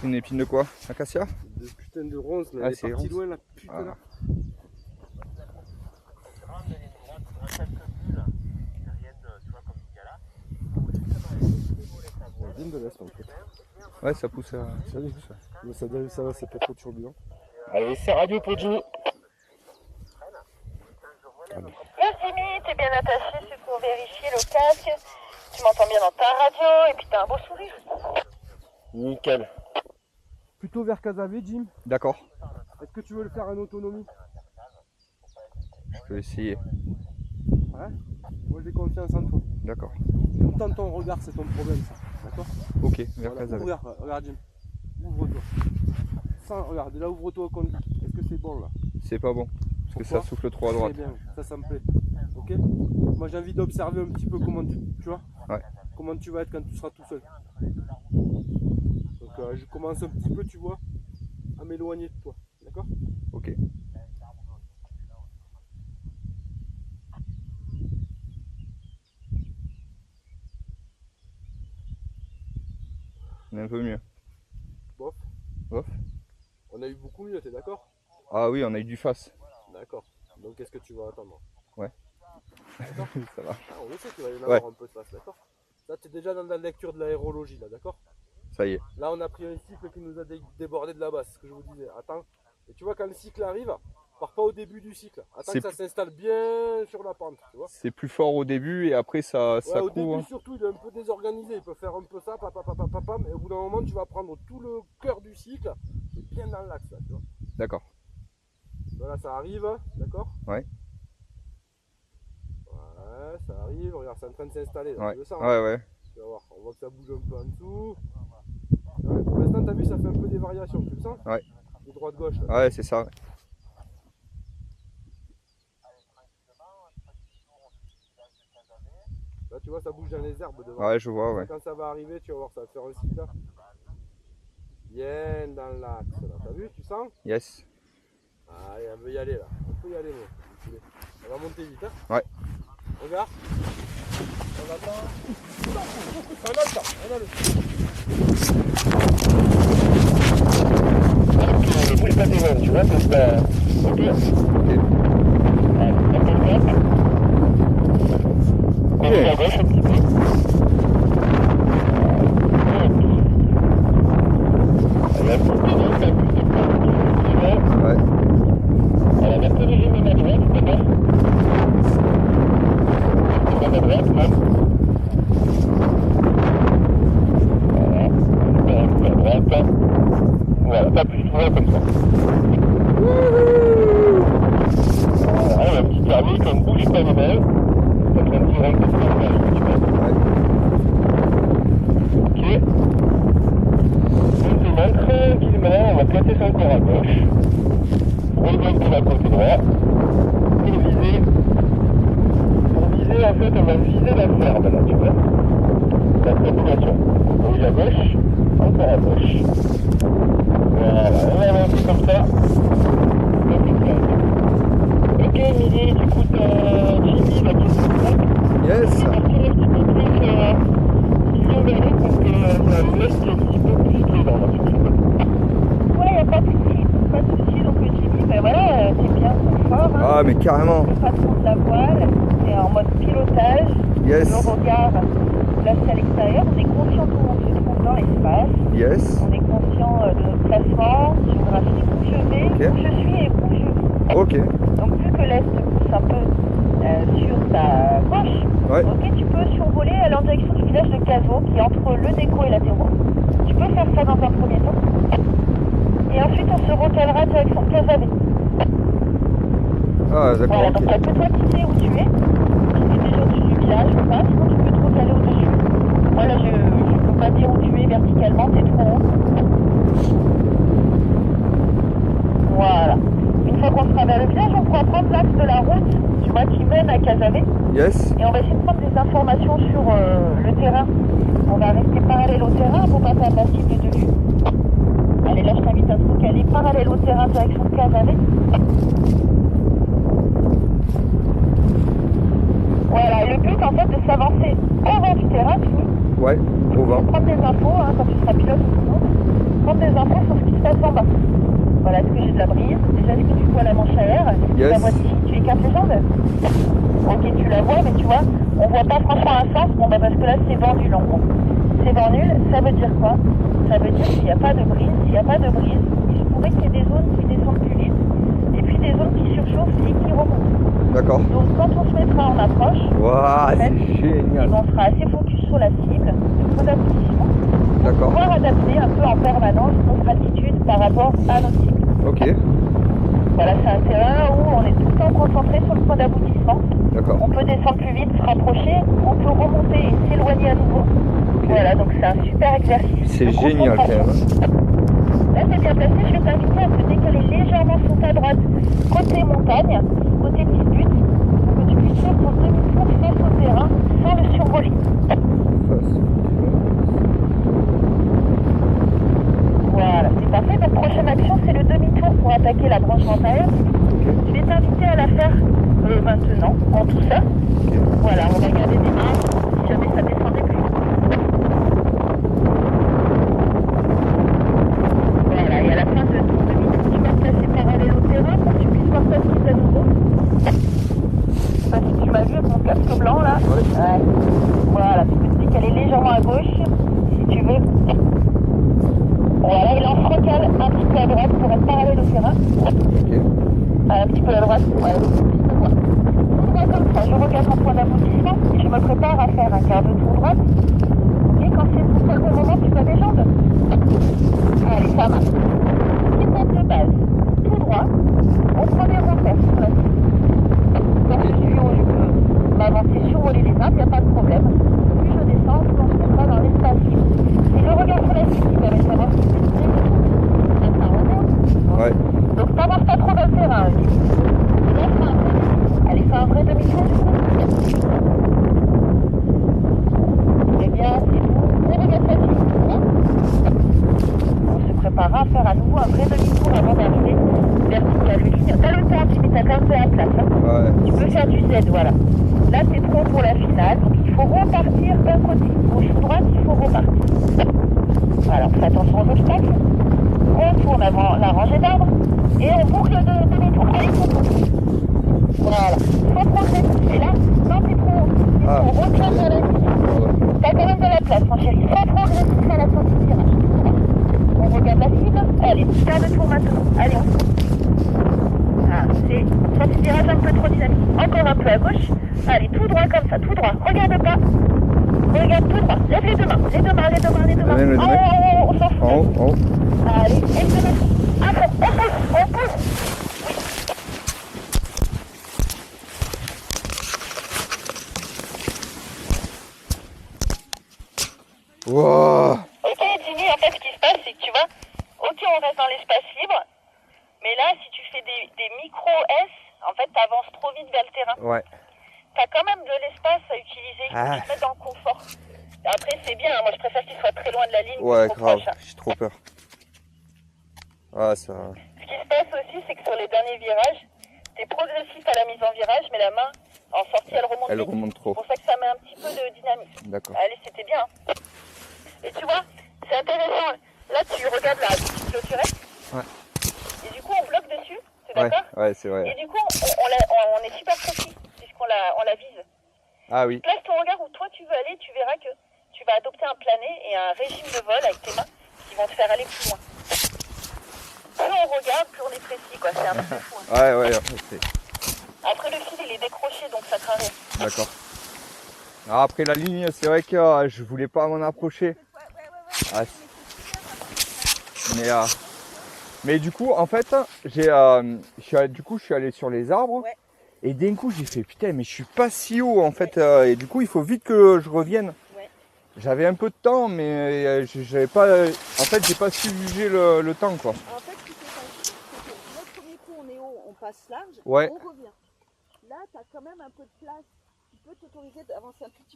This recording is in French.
Une épine de quoi? Acacia? De putain de ronces, mais Ah, elle est c'est partie ronce. loin la putain Ah. là. Viens de l'est en fait. Ouais, ça pousse à... Ça va, mais ça va, c'est pas trop turbulent. Allez, c'est Radio Pojo. Yes Jimmy, t'es bien attaché, c'est pour vérifier le casque. Tu m'entends bien dans ta radio et puis t'as un beau sourire. Nickel. Plutôt vers Casavé, Jim. D'accord, Est-ce que tu veux le faire en autonomie? je peux essayer. Ouais. Moi j'ai confiance en toi. D'accord. Tout le temps ton regard, c'est ton problème ça. D'accord? Ok, vers Voilà, Casavet. regarde Jim. Ouvre-toi. Regarde, déjà ouvre-toi au conduit. Est-ce que c'est bon là? C'est pas bon, parce que Pourquoi? ça souffle trop à droite. Très bien, ça me plaît. Ok? Moi j'ai envie d'observer un petit peu comment tu vois? Ouais. Comment tu vas être quand tu seras tout seul. Donc je commence un petit peu, tu vois, à m'éloigner de toi. D'accord? Ok. On est un peu mieux. Bof. Bof. On a eu beaucoup mieux, t'es d'accord? Ah oui, on a eu du face. D'accord. Donc qu'est-ce que tu vas attendre? Ouais. Ça va. Ah, on le sait qu'il va y en Ouais. avoir un peu de face, d'accord? Là t'es déjà dans la lecture de l'aérologie là, d'accord? Ça y est. Là on a pris un cycle qui nous a débordé de la base, c'est ce que je vous disais. Attends. Et tu vois quand le cycle arrive, pars pas au début du cycle. Attends C'est que ça s'installe bien sur la pente, tu vois? C'est plus fort au début et après ça Ouais, au court. début Hein. surtout il est un peu désorganisé, il peut faire un peu ça, pam, et au bout d'un moment tu vas prendre tout le cœur du cycle, c'est bien dans l'axe là, tu vois. D'accord. Voilà, ça arrive, d'accord? Ouais. Ouais, ça arrive, regarde, c'est en train de s'installer là, Ouais. tu le sens, Ouais, hein? ouais. Tu vas voir, on voit que ça bouge un peu en dessous. Ouais, pour l'instant t'as vu ça fait un peu des variations, tu le sens? Ouais. De droite-gauche là. Ouais, c'est ça. Là tu vois ça bouge dans les herbes devant. Ouais, je vois, ouais. Quand ça va arriver, tu vas voir, ça va faire un cycle là. Bien dans l'axe là, t'as vu, tu sens? Yes. Allez, on veut y aller là. On peut y aller, nous. On va monter vite, hein? Ouais. Regarde. On attend. On a le temps, on a le temps. Ne bouge pas tes mains, tu vois, comme ça. Ok. Allez, un peu de gap. Et à gauche un petit peu. Allez, un petit peu de gap, un petit peu de gap. Ouais. Voilà, un peu de gym à droite, d'accord? Un peu à droite, même. Voilà, un peu à droite. Voilà, pas plus, voilà comme ça. Voilà, un petit thermique, on ne bouge pas les mains. Ça fait un petit rang de thermique, tu vois. Ouais. Ok. Maintenant, tranquillement, on va placer son corps à gauche. Rejoindre pour la côté droit. Pour viser, en fait, on va viser la ferme, là, tu vois. La population. Rouge à gauche, encore à gauche. Voilà, on va avancer comme ça. Ok, Midi, du coup, Jimmy va te soutenir. Yes. On va tirer un petit peu plus vers l'eau pour que ça laisse un petit peu plus présent là sur son côté. Ouais, y a pas de souci, donc Jimmy, ben voilà, c'est bien confort, hein. Ah, mais carrément. Le patron de la voile, c'est en mode pilotage, Yes. le regard placé à l'extérieur, on est conscient de où on se trouve dans l'espace, Yes. on est conscient de notre placement géographique, où je vais, Ok. où je suis et où je vais. Ok. Donc vu que l'est pousse un peu sur ta gauche, Ouais. ok, tu peux survoler à en direction du village de Cazaux qui est entre le déco et l'atterro. Tu peux faire ça dans un premier temps. Et ensuite on se recalera direction Casavé. Ah, d'accord, Voilà, donc ok. t'as que toi qui sais où tu es. Tu es déjà au-dessus du village ou pas, sinon tu peux te recaler au-dessus. Moi là je peux pas dire où tu es verticalement, t'es trop haut. Voilà. Une fois qu'on sera vers le village, on pourra prendre l'axe de la route, tu vois, qui mène à à Casavet. Yes. Et on va essayer de prendre des informations sur le terrain. On va rester parallèle au terrain pour pas perdre la cible de vue. Allez, là je t'invite à te recaler parallèle au terrain, direction de Casavet. Voilà, et le but en fait de s'avancer au vent du terrain, tu vois. Ouais, au vent. Prendre des infos, hein, quand tu seras pilote ou tout, prendre des infos sur ce qui se passe en bas. Voilà, est-ce que j'ai de la brise? Déjà, est-ce que tu vois la manche à air? Est-ce que Yes. la vois d'ici? Tu écartes les jambes? Ok, tu la vois, mais tu vois, on voit pas franchement un sens. Bon, bah parce que là, c'est vent nul en gros. C'est vent nul, ça veut dire quoi? Ça veut dire qu'il n'y a pas de brise. S'il n'y a pas de brise, il se pourrait qu'il y ait des zones qui descendent plus vite et puis des zones qui surchauffent et qui remontent. D'accord. Donc, quand on se mettra en approche, Waouh, c'est génial. on sera assez focus sur la cible, le point d'aboutissement, D'accord. pouvoir adapter un peu en permanence notre attitude par rapport à notre cible. Ok. Voilà, c'est un terrain où on est tout le temps concentré sur le point d'aboutissement. D'accord. On peut descendre plus vite, se rapprocher, on peut remonter et s'éloigner à nouveau. Voilà, donc c'est un super exercice. C'est de génial quand concentration. même. Là, c'est bien placé, je vais t'inviter à te décaler légèrement sur ta droite, côté montagne, côté petite butte, pour que tu puisses faire ton demi-tour face au terrain sans le survoler. Voilà, c'est parfait. Donc, prochaine action, c'est le demi-tour pour attaquer la branche antérieure. Je vais t'inviter à la faire maintenant, en tout ça. Voilà, on va garder des mains si jamais ça descendait plus. Voilà, et à la fin de ton demi-tour, tu vas te placer parallèle au terrain pour que tu puisses voir ta cible à nouveau. Je sais pas si tu m'as vu avec mon casque blanc là. Ouais. Voilà, tu peux te décaler légèrement à gauche si tu veux. Voilà, et là on se recale un petit peu à droite pour être parallèle au terrain. Ok. Un petit peu à droite, ouais, un petit peu droit. Tout droit comme ça, je regarde mon point d'aboutissement et je me prépare à faire un quart de tour droite. Et quand c'est tout seul au moment, tu bats des jambes. Allez, ça marche. Petit point de base, tout droit, au premier repère sur la cible. Quand je suis haut, je peux m'avancer, survoler les arbres, il n'y a pas de problème. Plus je descends, plus on se mettra dans l'espace libre. Et je regarde sur la cible qui permet de savoir si c'est très et tout. Ça remonte. Ouais. Donc t'avances pas trop dans le terrain. Et là, fais un vrai demi-tour. Allez, fais un vrai demi-tour du coup. Eh bien, c'est tout. On regarde la cible. On se préparera à faire à nouveau un vrai demi-tour avant d'arriver vertical ligne. T'as le temps, tu mets ta carte à la place. Hein. Ouais. Tu peux faire du Z, voilà. Là, c'est trop pour la finale. Donc, il faut repartir d'un côté. Gauche ou droite, il faut repartir. Alors, fais attention aux obstacles. On tourne avant la rangée d'arbres. Et on boucle de demi-tour. Allez, voilà. Faut progresser. Et là, quand t'es trop haut, il Ah. faut reclamer vers la cible. T'as quand même de la place, mon chéri. Faut progresser à la sortie de tirage. On regarde la cible. Allez, quart de tour maintenant. Allez, on tourne. Ah, c'est sortie de tirage un peu trop dynamique. Encore un peu à gauche. Allez, tout droit comme ça, tout droit. Regarde pas. Regarde tout droit. Lève les deux mains. Les deux mains, les deux mains, les deux mains. Même les deux mains. Oh, on s'en fout. En haut, en haut. Allez, et deux mains. À fond, on pousse. Wow. Ok, Jimmy, en fait, ce qui se passe, c'est que tu vois, ok, on reste dans l'espace libre, mais là, si tu fais des micro-S, en fait, tu avances trop vite vers le terrain. Ouais. Tu as quand même de l'espace à utiliser, il faut te mettre dans le confort. Après, c'est bien, moi, je préfère qu'il soit très loin de la ligne Ouais, que trop grave. proche. Hein. J'ai trop peur. Ah, ça. Ce qui se passe aussi, c'est que sur les derniers virages, tu es progressif à la mise en virage, mais la main, en sortie, elle remonte Elle vite. remonte trop. C'est pour ça que ça met un petit peu de dynamisme. D'accord. Allez, c'était bien. Hein. Et tu vois, c'est intéressant. Là, tu regardes la petite clôturette. Ouais. Et du coup, on bloque dessus. C'est Ouais, d'accord? ouais, c'est vrai. Et du coup, on est super précis, puisqu'on la vise. Ah oui. Place ton regard où toi tu veux aller, tu verras que tu vas adopter un plané et un régime de vol avec tes mains qui vont te faire aller plus loin. Plus on regarde, plus on est précis, quoi. C'est un peu fou. Hein. Ouais, ouais, c'est... Après, le fil, il est décroché, donc ça craint rien. D'accord. Alors après la ligne, c'est vrai que je voulais pas m'en approcher. Ah, mais du coup, en fait, je suis allé sur les arbres. Ouais. Et d'un coup, j'ai fait putain, mais je suis pas si haut en fait. Et du coup, il faut vite que je revienne. Ouais. J'avais un peu de temps, mais j'avais pas. En fait, j'ai pas su juger le temps quoi. En fait, ce qui s'est passé, c'est que notre premier coup, on est haut, on passe large, Ouais. on revient. là, tu as quand même un peu de place. Tu peux t'autoriser d'avancer un tout petit peu